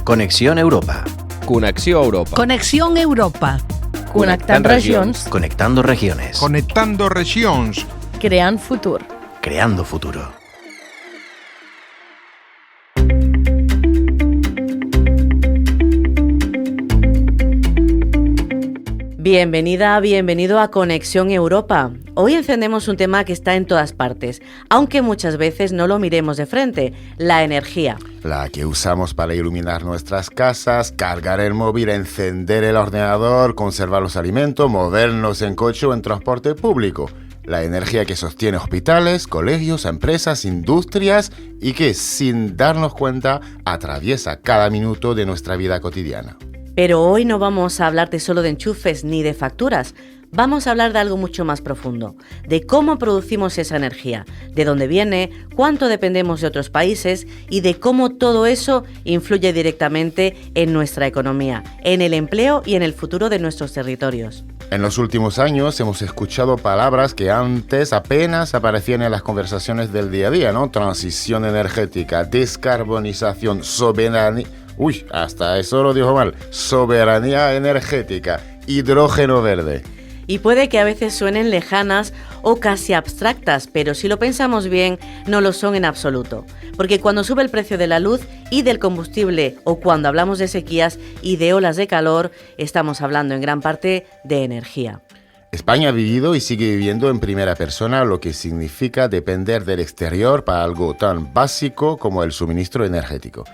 Conexión Europa. Connexió Europa. Conexión Europa. Connectant regions. Conectando regiones. Conectando regions. Creant futur. Creando futuro. Bienvenida, bienvenido a Conexión Europa. Hoy encendemos un tema que está en todas partes, aunque muchas veces no lo miremos de frente, la energía. La que usamos para iluminar nuestras casas, cargar el móvil, encender el ordenador, conservar los alimentos, movernos en coche o en transporte público. La energía que sostiene hospitales, colegios, empresas, industrias y que, sin darnos cuenta, atraviesa cada minuto de nuestra vida cotidiana. Pero hoy no vamos a hablarte solo de enchufes ni de facturas. Vamos a hablar de algo mucho más profundo, de cómo producimos esa energía, de dónde viene, cuánto dependemos de otros países y de cómo todo eso influye directamente en nuestra economía, en el empleo y en el futuro de nuestros territorios. En los últimos años hemos escuchado palabras que antes apenas aparecían en las conversaciones del día a día, ¿no? Transición energética, descarbonización, soberanía... Uy, hasta eso lo dijo mal. Soberanía energética, hidrógeno verde. Y puede que a veces suenen lejanas o casi abstractas, pero si lo pensamos bien, no lo son en absoluto. Porque cuando sube el precio de la luz y del combustible, o cuando hablamos de sequías y de olas de calor, estamos hablando en gran parte de energía. España ha vivido y sigue viviendo en primera persona lo que significa depender del exterior para algo tan básico como el suministro energético.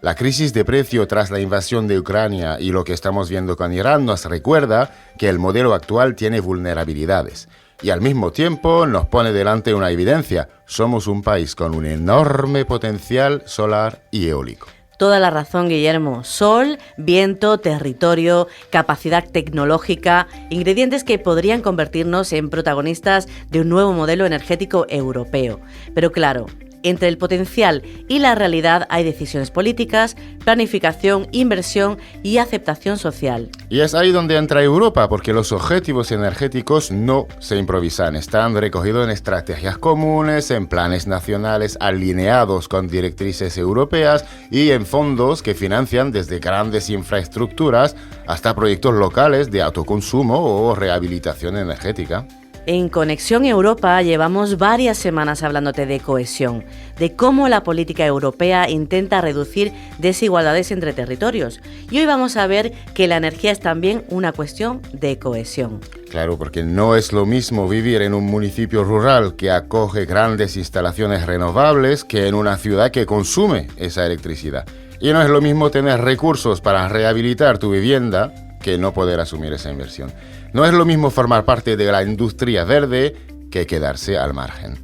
La crisis de precio tras la invasión de Ucrania y lo que estamos viendo con Irán nos recuerda que el modelo actual tiene vulnerabilidades. Y al mismo tiempo nos pone delante una evidencia. Somos un país con un enorme potencial solar y eólico. Toda la razón, Guillermo. Sol, viento, territorio, capacidad tecnológica, ingredientes que podrían convertirnos en protagonistas de un nuevo modelo energético europeo. Pero claro, entre el potencial y la realidad hay decisiones políticas, planificación, inversión y aceptación social. Y es ahí donde entra Europa, porque los objetivos energéticos no se improvisan. Están recogidos en estrategias comunes, en planes nacionales alineados con directrices europeas y en fondos que financian desde grandes infraestructuras hasta proyectos locales de autoconsumo o rehabilitación energética. En Conexión Europa llevamos varias semanas hablándote de cohesión, de cómo la política europea intenta reducir desigualdades entre territorios. Y hoy vamos a ver que la energía es también una cuestión de cohesión. Claro, porque no es lo mismo vivir en un municipio rural que acoge grandes instalaciones renovables que en una ciudad que consume esa electricidad. Y no es lo mismo tener recursos para rehabilitar tu vivienda que no poder asumir esa inversión. No es lo mismo formar parte de la industria verde que quedarse al margen.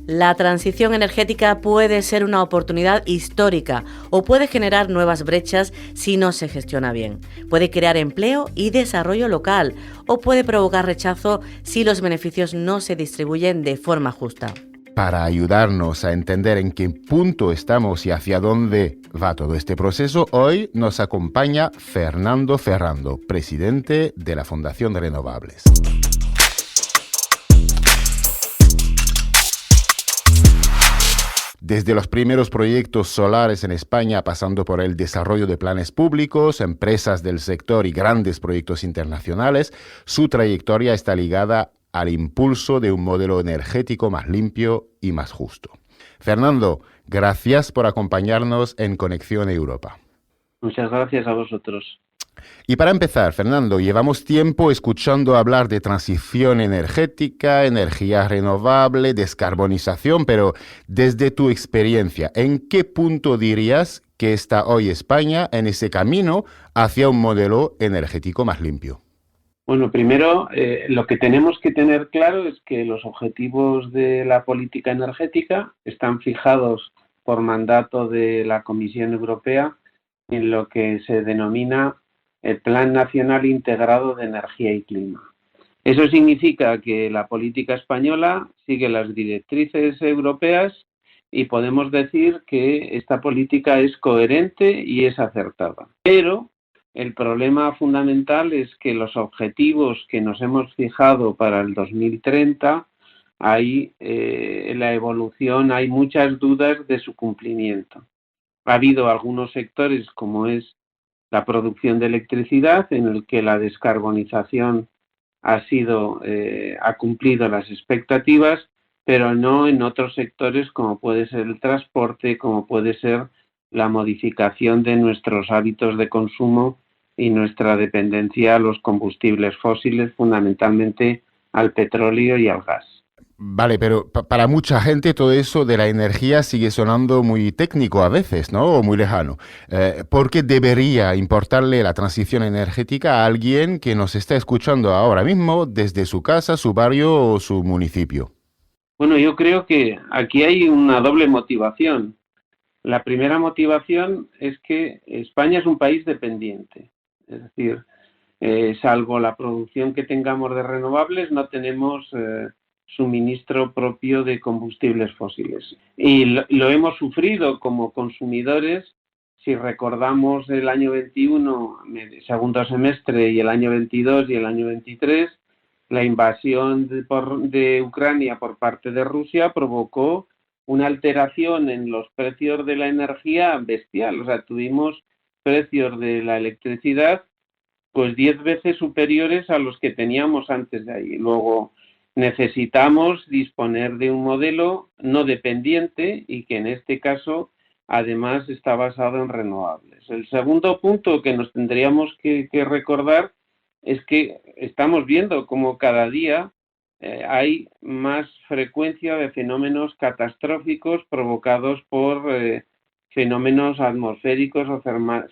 La transición energética puede ser una oportunidad histórica o puede generar nuevas brechas si no se gestiona bien. Puede crear empleo y desarrollo local o puede provocar rechazo si los beneficios no se distribuyen de forma justa. Para ayudarnos a entender en qué punto estamos y hacia dónde va todo este proceso, hoy nos acompaña Fernando Ferrando, presidente de la Fundación Renovables. Desde los primeros proyectos solares en España, pasando por el desarrollo de planes públicos, empresas del sector y grandes proyectos internacionales, su trayectoria está ligada al impulso de un modelo energético más limpio y más justo. Fernando, gracias por acompañarnos en Conexión Europa. Muchas gracias a vosotros. Y para empezar, Fernando, llevamos tiempo escuchando hablar de transición energética, energía renovable, descarbonización, pero desde tu experiencia, ¿en qué punto dirías que está hoy España en ese camino hacia un modelo energético más limpio? Bueno, primero, lo que tenemos que tener claro es que los objetivos de la política energética están fijados por mandato de la Comisión Europea en lo que se denomina el Plan Nacional Integrado de Energía y Clima. Eso significa que la política española sigue las directrices europeas y podemos decir que esta política es coherente y es acertada. Pero el problema fundamental es que los objetivos que nos hemos fijado para el 2030, en la evolución hay muchas dudas de su cumplimiento. Ha habido algunos sectores, como es la producción de electricidad, en el que la descarbonización ha cumplido las expectativas, pero no en otros sectores como puede ser el transporte, como puede ser la modificación de nuestros hábitos de consumo y nuestra dependencia a los combustibles fósiles, fundamentalmente al petróleo y al gas. Vale, pero para mucha gente todo eso de la energía sigue sonando muy técnico a veces, ¿no? O muy lejano. ¿Por qué debería importarle la transición energética a alguien que nos está escuchando ahora mismo desde su casa, su barrio o su municipio? Bueno, yo creo que aquí hay una doble motivación. La primera motivación es que España es un país dependiente. Es decir, salvo la producción que tengamos de renovables, no tenemos suministro propio de combustibles fósiles. Y lo hemos sufrido como consumidores. Si recordamos el año 21, segundo semestre, y el año 22 y el año 23, la invasión de Ucrania por parte de Rusia provocó una alteración en los precios de la energía bestial. O sea, tuvimos precios de la electricidad pues 10 veces superiores a los que teníamos antes de ahí. Luego necesitamos disponer de un modelo no dependiente y que en este caso además está basado en renovables. El segundo punto que nos tendríamos que recordar es que estamos viendo como cada día hay más frecuencia de fenómenos catastróficos provocados por fenómenos atmosféricos o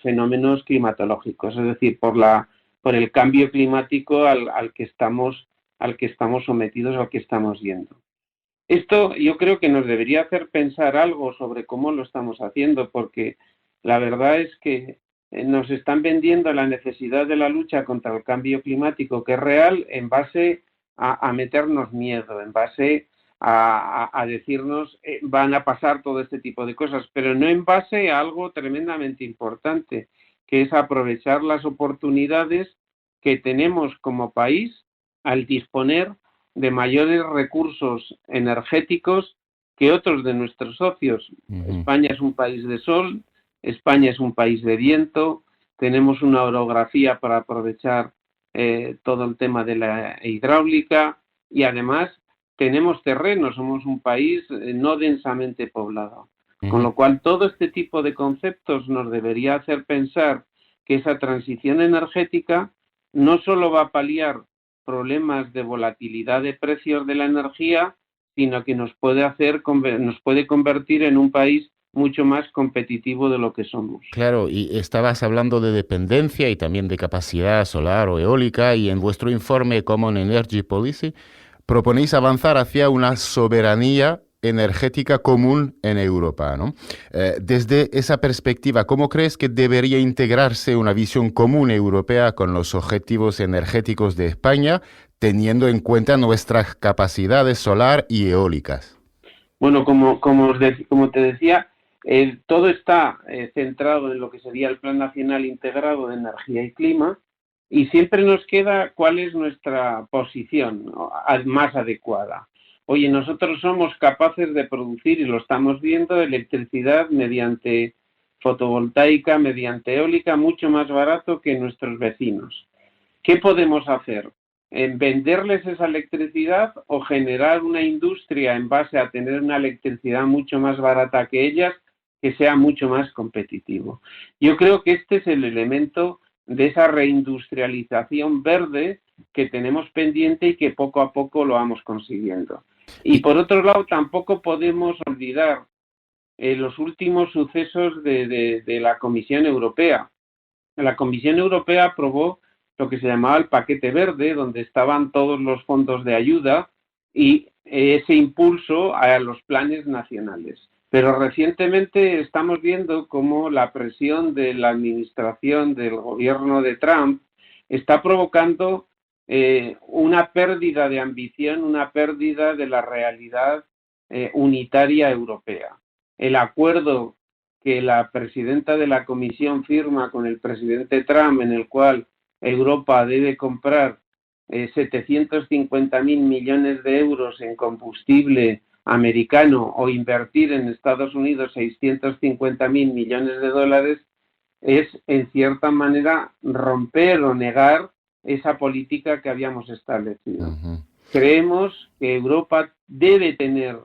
fenómenos climatológicos, es decir, por el cambio climático al que estamos sometidos, al que estamos yendo. Esto yo creo que nos debería hacer pensar algo sobre cómo lo estamos haciendo, porque la verdad es que nos están vendiendo la necesidad de la lucha contra el cambio climático, que es real, en base a meternos miedo, en base a decirnos van a pasar todo este tipo de cosas, pero no en base a algo tremendamente importante, que es aprovechar las oportunidades que tenemos como país al disponer de mayores recursos energéticos que otros de nuestros socios. Uh-huh. España es un país de sol, España es un país de viento, tenemos una orografía para aprovechar todo el tema de la hidráulica y además tenemos terreno, somos un país no densamente poblado. Uh-huh. Con lo cual todo este tipo de conceptos nos debería hacer pensar que esa transición energética no solo va a paliar problemas de volatilidad de precios de la energía, sino que nos puede convertir en un país mucho más competitivo de lo que somos. Claro, y estabas hablando de dependencia y también de capacidad solar o eólica, y en vuestro informe Common Energy Policy proponéis avanzar hacia una soberanía energética común en Europa, ¿no? Desde esa perspectiva, ¿cómo crees que debería integrarse una visión común europea con los objetivos energéticos de España, teniendo en cuenta nuestras capacidades solar y eólicas? Bueno, como te decía, todo está centrado en lo que sería el Plan Nacional Integrado de Energía y Clima, y siempre nos queda cuál es nuestra posición más adecuada. Oye, nosotros somos capaces de producir, y lo estamos viendo, electricidad mediante fotovoltaica, mediante eólica, mucho más barato que nuestros vecinos. ¿Qué podemos hacer? ¿Venderles esa electricidad o generar una industria en base a tener una electricidad mucho más barata que ellas, que sea mucho más competitivo? Yo creo que este es el elemento de esa reindustrialización verde que tenemos pendiente y que poco a poco lo vamos consiguiendo. Y por otro lado, tampoco podemos olvidar los últimos sucesos de la Comisión Europea. La Comisión Europea aprobó lo que se llamaba el paquete verde, donde estaban todos los fondos de ayuda y ese impulso a los planes nacionales. Pero recientemente estamos viendo cómo la presión de la administración del gobierno de Trump está provocando una pérdida de ambición, una pérdida de la realidad unitaria europea. El acuerdo que la presidenta de la Comisión firma con el presidente Trump, en el cual Europa debe comprar 750.000 millones de euros en combustible americano o invertir en Estados Unidos 650.000 millones de dólares es, en cierta manera, romper o negar esa política que habíamos establecido. Creemos que Europa debe tener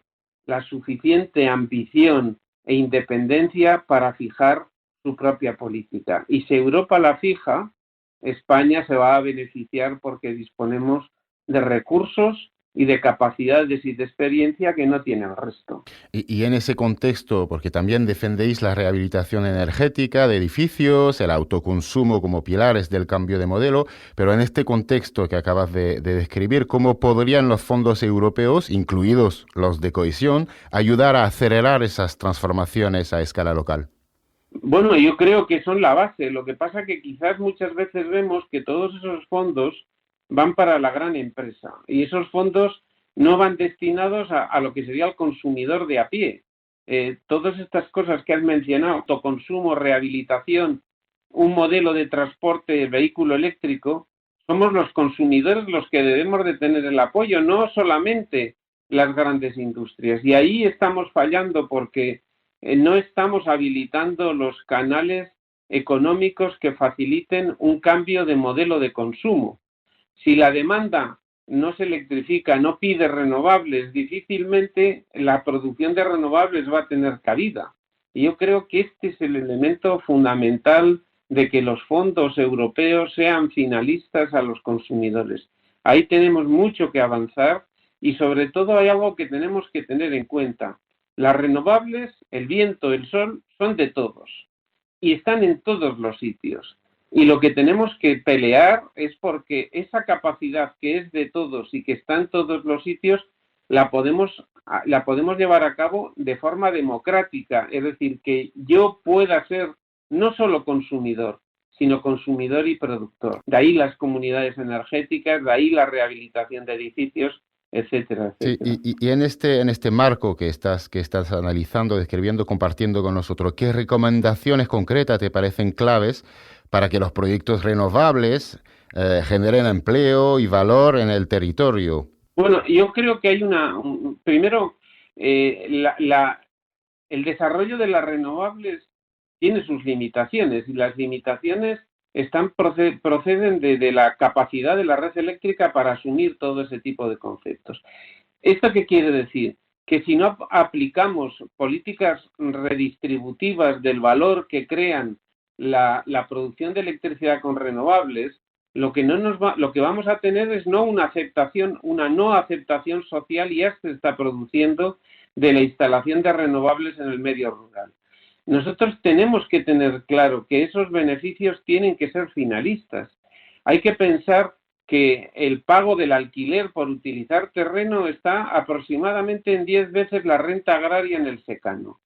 la suficiente ambición e independencia para fijar su propia política. Y si Europa la fija, España se va a beneficiar porque disponemos de recursos y de capacidades y de experiencia que no tiene el resto. Y en ese contexto, porque también defendéis la rehabilitación energética de edificios, el autoconsumo como pilares del cambio de modelo, pero en este contexto que acabas de describir, ¿cómo podrían los fondos europeos, incluidos los de cohesión, ayudar a acelerar esas transformaciones a escala local? Bueno, yo creo que son la base. Lo que pasa que quizás muchas veces vemos que todos esos fondos van para la gran empresa y esos fondos no van destinados a lo que sería el consumidor de a pie. Todas estas cosas que has mencionado, autoconsumo, rehabilitación, un modelo de transporte de vehículo eléctrico, somos los consumidores los que debemos de tener el apoyo, no solamente las grandes industrias. Y ahí estamos fallando porque no estamos habilitando los canales económicos que faciliten un cambio de modelo de consumo. Si la demanda no se electrifica, no pide renovables, difícilmente la producción de renovables va a tener cabida. Y yo creo que este es el elemento fundamental de que los fondos europeos sean finalistas a los consumidores. Ahí tenemos mucho que avanzar y sobre todo hay algo que tenemos que tener en cuenta. Las renovables, el viento, el sol, son de todos y están en todos los sitios. Y lo que tenemos que pelear es porque esa capacidad que es de todos y que está en todos los sitios la podemos llevar a cabo de forma democrática. Es decir, que yo pueda ser no solo consumidor, sino consumidor y productor. De ahí las comunidades energéticas, de ahí la rehabilitación de edificios, etcétera, etcétera. Sí, y en este marco que estás analizando, describiendo, compartiendo con nosotros, ¿qué recomendaciones concretas te parecen claves para que los proyectos renovables generen empleo y valor en el territorio? Bueno, yo creo que hay primero, el desarrollo de las renovables tiene sus limitaciones y las limitaciones proceden de la capacidad de la red eléctrica para asumir todo ese tipo de conceptos. ¿Esto qué quiere decir? Que si no aplicamos políticas redistributivas del valor que crean la producción de electricidad con renovables, lo que vamos a tener es una no aceptación social, y ya se está produciendo, de la instalación de renovables en el medio rural. Nosotros tenemos que tener claro que esos beneficios tienen que ser finalistas. Hay que pensar que el pago del alquiler por utilizar terreno está aproximadamente en 10 veces la renta agraria en el secano.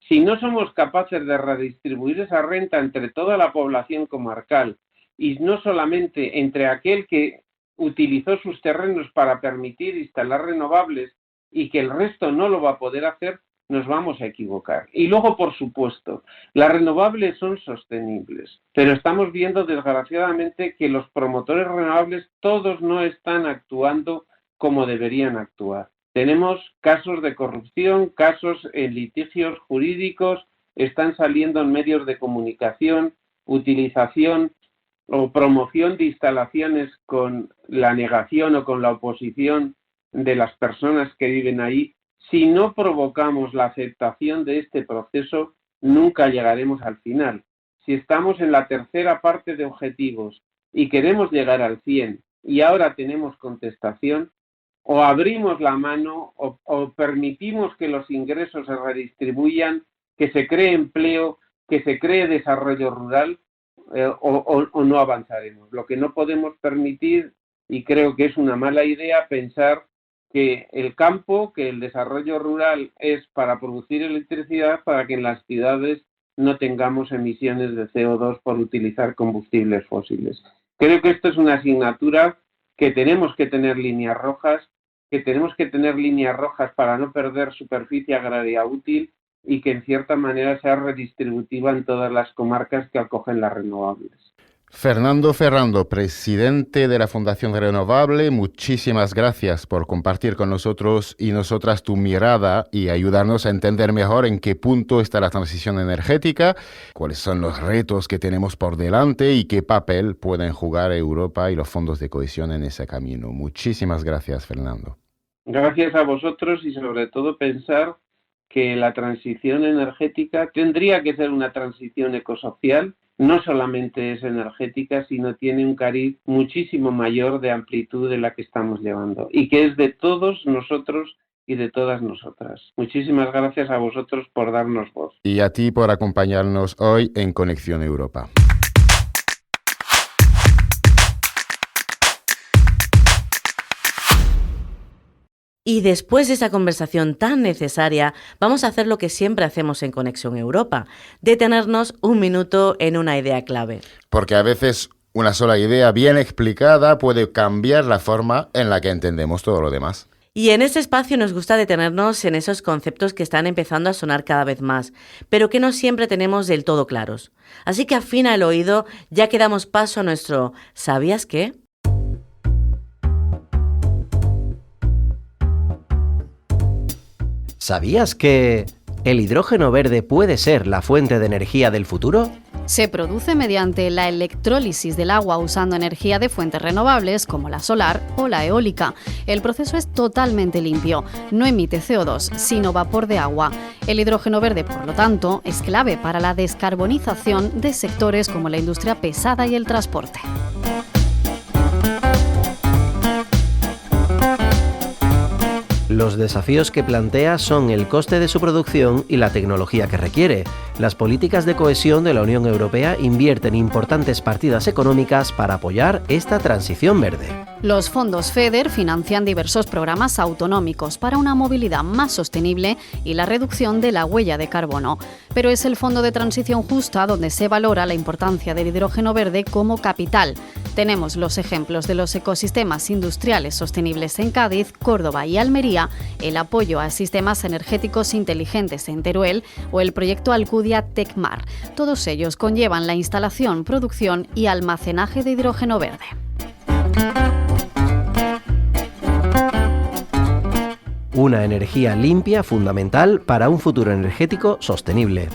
Si no somos capaces de redistribuir esa renta entre toda la población comarcal y no solamente entre aquel que utilizó sus terrenos para permitir instalar renovables y que el resto no lo va a poder hacer, nos vamos a equivocar. Y luego, por supuesto, las renovables son sostenibles, pero estamos viendo desgraciadamente que los promotores renovables todos no están actuando como deberían actuar. Tenemos casos de corrupción, casos en litigios jurídicos, están saliendo en medios de comunicación, utilización o promoción de instalaciones con la negación o con la oposición de las personas que viven ahí. Si no provocamos la aceptación de este proceso, nunca llegaremos al final. Si estamos en la tercera parte de objetivos y queremos llegar al 100 y ahora tenemos contestación, o abrimos la mano o permitimos que los ingresos se redistribuyan, que se cree empleo, que se cree desarrollo rural, o no avanzaremos. Lo que no podemos permitir, y creo que es una mala idea, pensar que el campo, que el desarrollo rural es para producir electricidad para que en las ciudades no tengamos emisiones de CO2 por utilizar combustibles fósiles. Creo que esto es una asignatura que tenemos que tener líneas rojas, para no perder superficie agraria útil y que en cierta manera sea redistributiva en todas las comarcas que acogen las renovables. Fernando Ferrando, presidente de la Fundación Renovable, muchísimas gracias por compartir con nosotros y nosotras tu mirada y ayudarnos a entender mejor en qué punto está la transición energética, cuáles son los retos que tenemos por delante y qué papel pueden jugar Europa y los fondos de cohesión en ese camino. Muchísimas gracias, Fernando. Gracias a vosotros y sobre todo pensar que la transición energética tendría que ser una transición ecosocial. No solamente es energética, sino tiene un cariz muchísimo mayor de amplitud de la que estamos llevando y que es de todos nosotros y de todas nosotras. Muchísimas gracias a vosotros por darnos voz. Y a ti por acompañarnos hoy en Conexión Europa. Y después de esa conversación tan necesaria, vamos a hacer lo que siempre hacemos en Conexión Europa, detenernos un minuto en una idea clave. Porque a veces una sola idea bien explicada puede cambiar la forma en la que entendemos todo lo demás. Y en ese espacio nos gusta detenernos en esos conceptos que están empezando a sonar cada vez más, pero que no siempre tenemos del todo claros. Así que afina el oído, ya que damos paso a nuestro ¿sabías qué? ¿Sabías que el hidrógeno verde puede ser la fuente de energía del futuro? Se produce mediante la electrólisis del agua usando energía de fuentes renovables como la solar o la eólica. El proceso es totalmente limpio, no emite CO2, sino vapor de agua. El hidrógeno verde, por lo tanto, es clave para la descarbonización de sectores como la industria pesada y el transporte. Los desafíos que plantea son el coste de su producción y la tecnología que requiere. Las políticas de cohesión de la Unión Europea invierten importantes partidas económicas para apoyar esta transición verde. Los fondos FEDER financian diversos programas autonómicos para una movilidad más sostenible y la reducción de la huella de carbono. Pero es el Fondo de Transición Justa donde se valora la importancia del hidrógeno verde como capital. Tenemos los ejemplos de los ecosistemas industriales sostenibles en Cádiz, Córdoba y Almería, el apoyo a sistemas energéticos inteligentes en Teruel o el proyecto Alcudia Tecmar. Todos ellos conllevan la instalación, producción y almacenaje de hidrógeno verde. Una energía limpia fundamental para un futuro energético sostenible.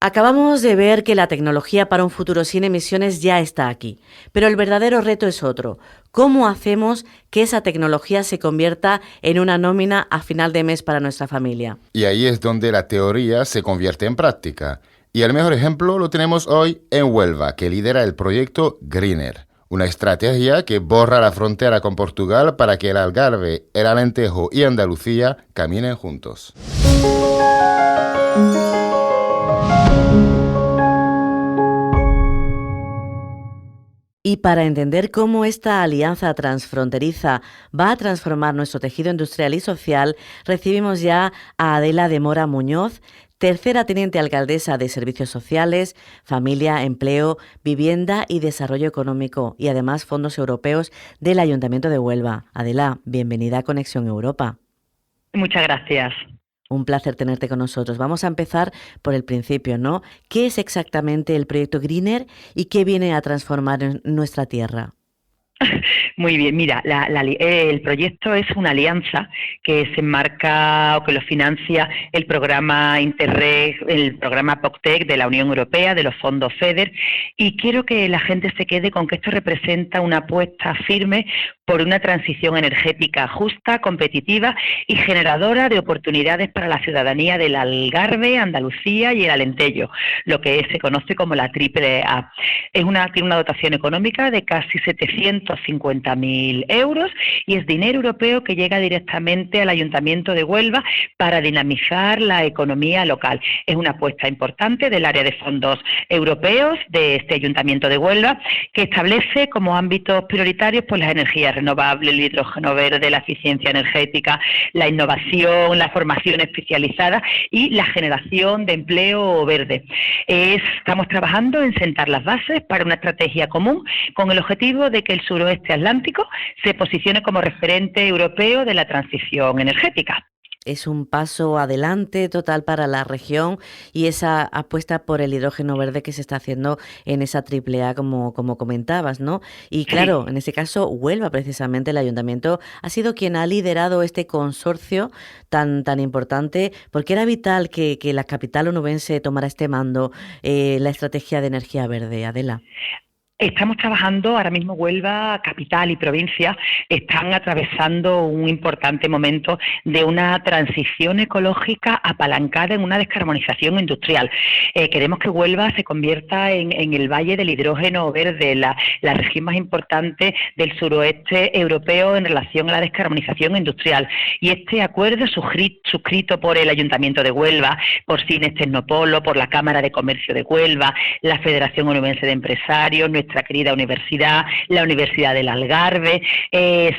Acabamos de ver que la tecnología para un futuro sin emisiones ya está aquí, pero el verdadero reto es otro. ¿Cómo hacemos que esa tecnología se convierta en una nómina a final de mes para nuestra familia? Y ahí es donde la teoría se convierte en práctica. Y el mejor ejemplo lo tenemos hoy en Huelva, que lidera el proyecto Greener, una estrategia que borra la frontera con Portugal para que el Algarve, el Alentejo y Andalucía caminen juntos. Y para entender cómo esta alianza transfronteriza va a transformar nuestro tejido industrial y social, recibimos ya a Adela de Mora Muñoz, tercera teniente alcaldesa de Servicios Sociales, Familia, Empleo, Vivienda y Desarrollo Económico y además fondos europeos del Ayuntamiento de Huelva. Adela, bienvenida a Conexión Europa. Muchas gracias. Un placer tenerte con nosotros. Vamos a empezar por el principio, ¿no? ¿Qué es exactamente el proyecto Greener y qué viene a transformar en nuestra tierra? Muy bien, mira, el proyecto es una alianza que se enmarca o que lo financia el programa Interreg, el programa POCTEC de la Unión Europea, de los fondos FEDER, y quiero que la gente se quede con que esto representa una apuesta firme por una transición energética justa, competitiva y generadora de oportunidades para la ciudadanía del Algarve, Andalucía y el Alentejo, lo que se conoce como la Triple A. Tiene una dotación económica de casi 750.000 euros y es dinero europeo que llega directamente al Ayuntamiento de Huelva para dinamizar la economía local. Es una apuesta importante del área de fondos europeos de este Ayuntamiento de Huelva, que establece como ámbitos prioritarios pues las energías renovables, el hidrógeno verde, la eficiencia energética, la innovación, la formación especializada y la generación de empleo verde. Estamos trabajando en sentar las bases para una estrategia común con el objetivo de que el suroeste atlántico se posicione como referente europeo de la transición energética. es un paso adelante total para la región y esa apuesta por el hidrógeno verde que se está haciendo en esa AAA, como comentabas, ¿no? Y claro, en ese caso, Huelva, precisamente, el ayuntamiento ha sido quien ha liderado este consorcio tan importante, porque era vital que la capital onubense tomara este mando, la estrategia de energía verde. Adela. Estamos trabajando, ahora mismo Huelva, capital y provincia, están atravesando un importante momento de una transición ecológica apalancada en una descarbonización industrial. Queremos que Huelva se convierta en el valle del hidrógeno verde, la región más importante del suroeste europeo en relación a la descarbonización industrial. Y este acuerdo suscrito por el Ayuntamiento de Huelva, por Cines Tecnopolo, por la Cámara de Comercio de Huelva, la Federación Onubense de Empresarios, nuestra querida universidad, la Universidad del Algarve,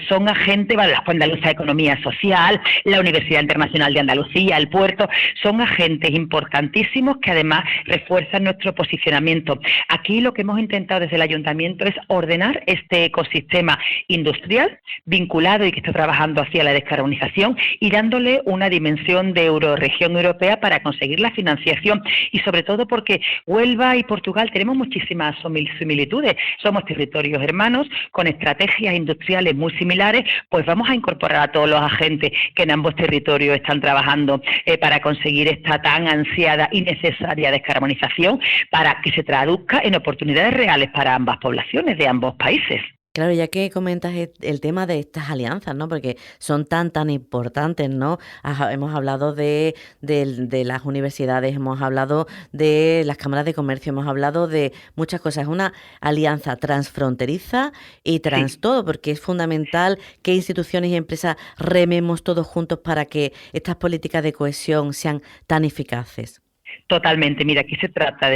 son agentes, la Escuela Andaluza de Economía Social, la Universidad Internacional de Andalucía, el puerto, son agentes importantísimos que además refuerzan nuestro posicionamiento. Aquí lo que hemos intentado desde el Ayuntamiento es ordenar este ecosistema industrial vinculado y que está trabajando hacia la descarbonización y dándole una dimensión de eurorregión europea para conseguir la financiación y sobre todo porque Huelva y Portugal tenemos muchísimas similitudes. Somos territorios hermanos con estrategias industriales muy similares, pues vamos a incorporar a todos los agentes que en ambos territorios están trabajando para conseguir esta tan ansiada y necesaria descarbonización para que se traduzca en oportunidades reales para ambas poblaciones de ambos países. Claro, ya que comentas el tema de estas alianzas, ¿no? Porque son tan importantes, ¿no? Hemos hablado de las universidades, hemos hablado de las cámaras de comercio, hemos hablado de muchas cosas. Es una alianza transfronteriza y todo, porque es fundamental que instituciones y empresas rememos todos juntos para que estas políticas de cohesión sean tan eficaces. Totalmente. Mira, aquí se trata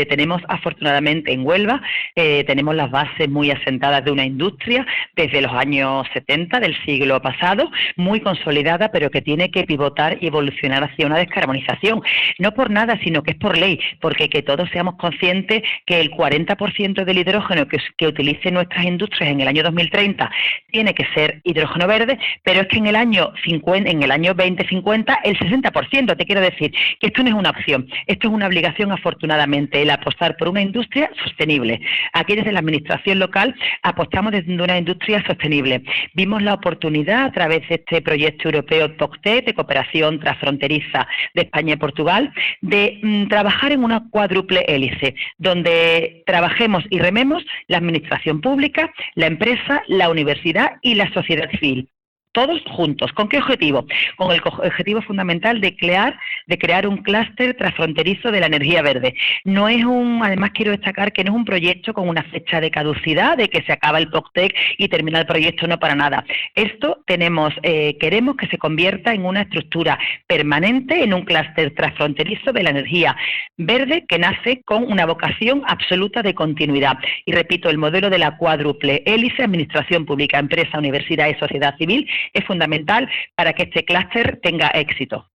tenemos afortunadamente en Huelva, tenemos las bases muy asentadas de una industria desde los años 70 del siglo pasado, muy consolidada, pero que tiene que pivotar y evolucionar hacia una descarbonización. No por nada, sino que es por ley, porque que todos seamos conscientes que el 40% del hidrógeno que utilicen nuestras industrias en el año 2030 tiene que ser hidrógeno verde, pero es que en el año 2050 el 60%. Te quiero decir que esto no es una opción. Esto es una obligación, afortunadamente, el apostar por una industria sostenible. Aquí desde la Administración local apostamos desde una industria sostenible. Vimos la oportunidad a través de este proyecto europeo POCTEC, de cooperación transfronteriza de España y Portugal, de trabajar en una cuádruple hélice, donde trabajemos y rememos la Administración pública, la empresa, la universidad y la sociedad civil. Todos juntos. ¿Con qué objetivo? Con el objetivo fundamental de crear un clúster transfronterizo de la energía verde. Además quiero destacar que no es un proyecto con una fecha de caducidad, de que se acaba el POCTEC y termina el proyecto, no para nada. Esto queremos que se convierta en una estructura permanente, en un clúster transfronterizo de la energía verde que nace con una vocación absoluta de continuidad. Y repito, el modelo de la cuádruple hélice, Administración pública, empresa, universidad y sociedad civil, es fundamental para que este clúster tenga éxito.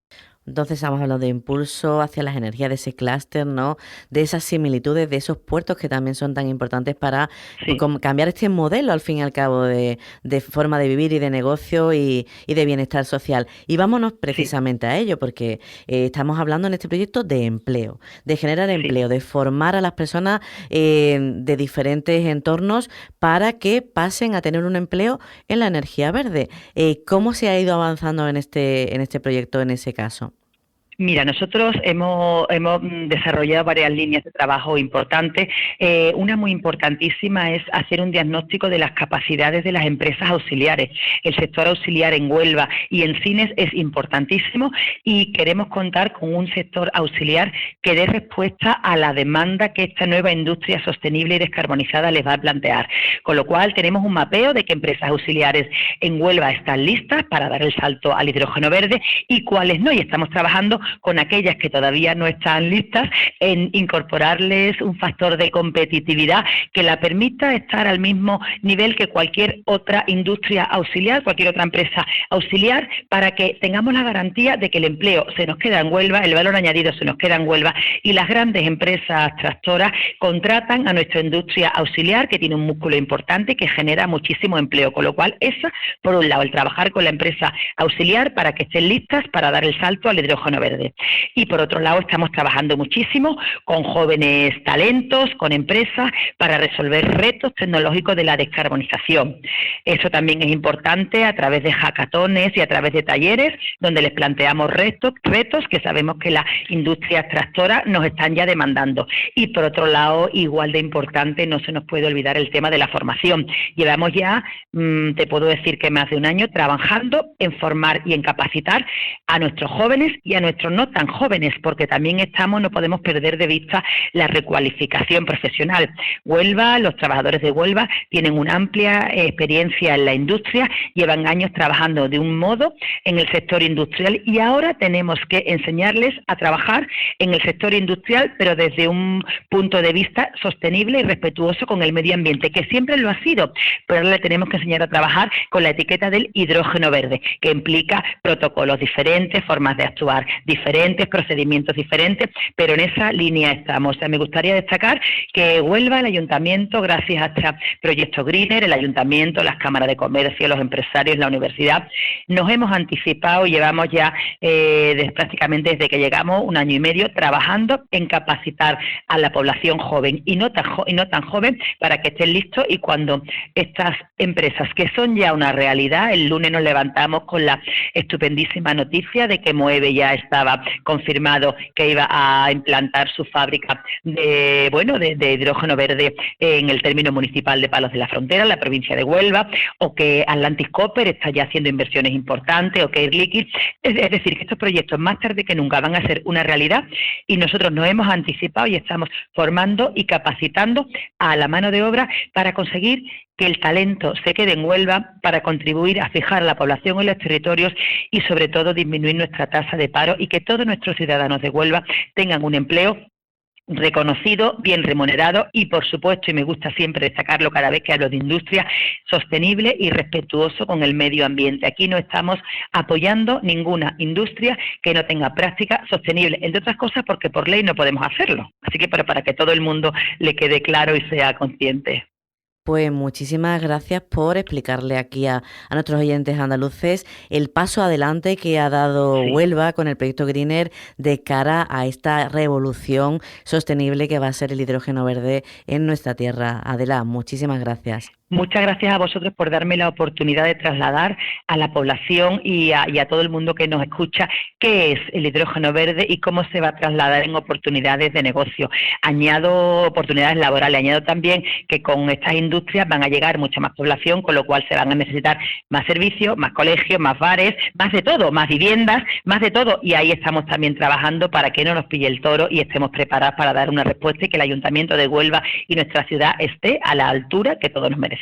Entonces estamos hablando de impulso hacia las energías de ese clúster, ¿no? De esas similitudes, de esos puertos que también son tan importantes para cambiar este modelo, al fin y al cabo, de forma de vivir y de negocio y de bienestar social. Y vámonos precisamente a ello, porque estamos hablando en este proyecto de empleo, de generar empleo, de formar a las personas de diferentes entornos para que pasen a tener un empleo en la energía verde. ¿Cómo se ha ido avanzando en este proyecto, en ese caso? Mira, nosotros hemos desarrollado varias líneas de trabajo importantes. Una muy importantísima es hacer un diagnóstico de las capacidades de las empresas auxiliares. El sector auxiliar en Huelva y en Cines es importantísimo y queremos contar con un sector auxiliar que dé respuesta a la demanda que esta nueva industria sostenible y descarbonizada les va a plantear. Con lo cual tenemos un mapeo de qué empresas auxiliares en Huelva están listas para dar el salto al hidrógeno verde y cuáles no. Y estamos trabajando con aquellas que todavía no están listas en incorporarles un factor de competitividad que la permita estar al mismo nivel que cualquier otra industria auxiliar, cualquier otra empresa auxiliar, para que tengamos la garantía de que el empleo se nos queda en Huelva, el valor añadido se nos queda en Huelva y las grandes empresas tractoras contratan a nuestra industria auxiliar, que tiene un músculo importante que genera muchísimo empleo, con lo cual eso, por un lado, el trabajar con la empresa auxiliar para que estén listas para dar el salto al hidrógeno verde. Y por otro lado, estamos trabajando muchísimo con jóvenes talentos, con empresas, para resolver retos tecnológicos de la descarbonización. Eso también es importante a través de hackatones y a través de talleres, donde les planteamos retos que sabemos que las industrias tractoras nos están ya demandando. Y por otro lado, igual de importante, no se nos puede olvidar el tema de la formación. Llevamos ya, te puedo decir que más de un año trabajando en formar y en capacitar a nuestros jóvenes y a nuestros no tan jóvenes, porque también no podemos perder de vista la recualificación profesional. Huelva, los trabajadores de Huelva tienen una amplia experiencia en la industria, llevan años trabajando de un modo en el sector industrial y ahora tenemos que enseñarles a trabajar en el sector industrial, pero desde un punto de vista sostenible y respetuoso con el medio ambiente, que siempre lo ha sido, pero ahora le tenemos que enseñar a trabajar con la etiqueta del hidrógeno verde, que implica protocolos diferentes, formas de actuar diferentes, procedimientos diferentes, pero en esa línea estamos. O sea, me gustaría destacar que Huelva, el Ayuntamiento, gracias a este proyecto Greener, el Ayuntamiento, las cámaras de comercio, los empresarios, la universidad, nos hemos anticipado y llevamos ya prácticamente desde que llegamos 1 año y medio trabajando en capacitar a la población joven y no tan joven para que estén listos, y cuando estas empresas, que son ya una realidad, el lunes nos levantamos con la estupendísima noticia de que Moeve ya estaba confirmado que iba a implantar su fábrica de hidrógeno verde en el término municipal de Palos de la Frontera, en la provincia de Huelva, o que Atlantic Copper está ya haciendo inversiones importantes, o que Air Liquide. Es decir, que estos proyectos más tarde que nunca van a ser una realidad, y nosotros nos hemos anticipado y estamos formando y capacitando a la mano de obra para conseguir que el talento se quede en Huelva, para contribuir a fijar la población en los territorios y sobre todo disminuir nuestra tasa de paro, y que todos nuestros ciudadanos de Huelva tengan un empleo reconocido, bien remunerado y, por supuesto, y me gusta siempre destacarlo cada vez que hablo de industria, sostenible y respetuoso con el medio ambiente. Aquí no estamos apoyando ninguna industria que no tenga práctica sostenible, entre otras cosas porque por ley no podemos hacerlo. Así que para que todo el mundo le quede claro y sea consciente. Pues muchísimas gracias por explicarle aquí a nuestros oyentes andaluces el paso adelante que ha dado Huelva con el proyecto Greener de cara a esta revolución sostenible que va a ser el hidrógeno verde en nuestra tierra. Adela, muchísimas gracias. Muchas gracias a vosotros por darme la oportunidad de trasladar a la población y a todo el mundo que nos escucha qué es el hidrógeno verde y cómo se va a trasladar en oportunidades de negocio. Añado oportunidades laborales, añado también que con estas industrias van a llegar mucha más población, con lo cual se van a necesitar más servicios, más colegios, más bares, más de todo, más viviendas, más de todo. Y ahí estamos también trabajando para que no nos pille el toro y estemos preparados para dar una respuesta y que el Ayuntamiento de Huelva y nuestra ciudad esté a la altura que todos nos merecemos.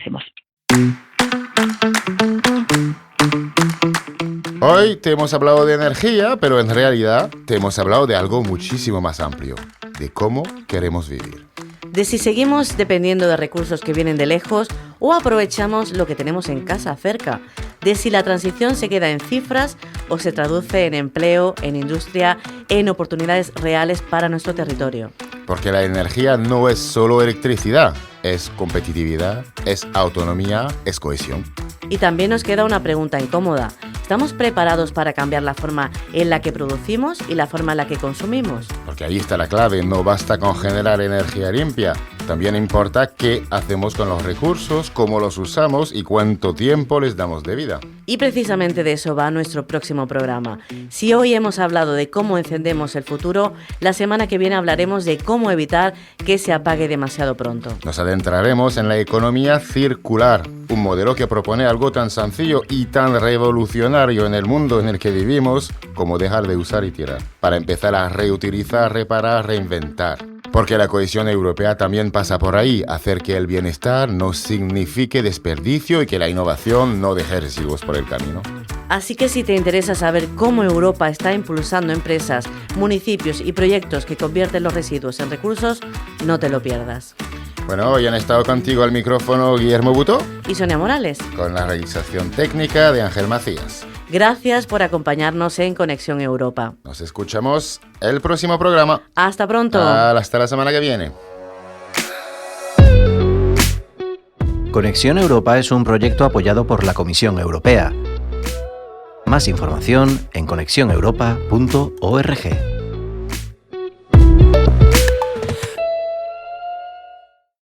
Hoy te hemos hablado de energía, pero en realidad te hemos hablado de algo muchísimo más amplio, de cómo queremos vivir. De si seguimos dependiendo de recursos que vienen de lejos o aprovechamos lo que tenemos en casa cerca. De si la transición se queda en cifras o se traduce en empleo, en industria, en oportunidades reales para nuestro territorio. Porque la energía no es solo electricidad, es competitividad, es autonomía, es cohesión. Y también nos queda una pregunta incómoda. ¿Estamos preparados para cambiar la forma en la que producimos y la forma en la que consumimos? Porque ahí está la clave, no basta con generar energía limpia. También importa qué hacemos con los recursos, cómo los usamos y cuánto tiempo les damos de vida. Y precisamente de eso va nuestro próximo programa. Si hoy hemos hablado de cómo encendemos el futuro, la semana que viene hablaremos de cómo evitar que se apague demasiado pronto. Nos adentraremos en la economía circular, un modelo que propone algo tan sencillo y tan revolucionario en el mundo en el que vivimos como dejar de usar y tirar, para empezar a reutilizar, reparar, reinventar. Porque la cohesión europea también pasa por ahí, hacer que el bienestar no signifique desperdicio y que la innovación no deje residuos por el camino. Así que si te interesa saber cómo Europa está impulsando empresas, municipios y proyectos que convierten los residuos en recursos, no te lo pierdas. Bueno, hoy han estado contigo al micrófono Guillermo Butó Y Sonia Morales. con la realización técnica de Ángel Macías. Gracias por acompañarnos en Conexión Europa. Nos escuchamos el próximo programa. Hasta pronto. Hasta la semana que viene. Conexión Europa es un proyecto apoyado por la Comisión Europea. Más información en conexioneuropa.org.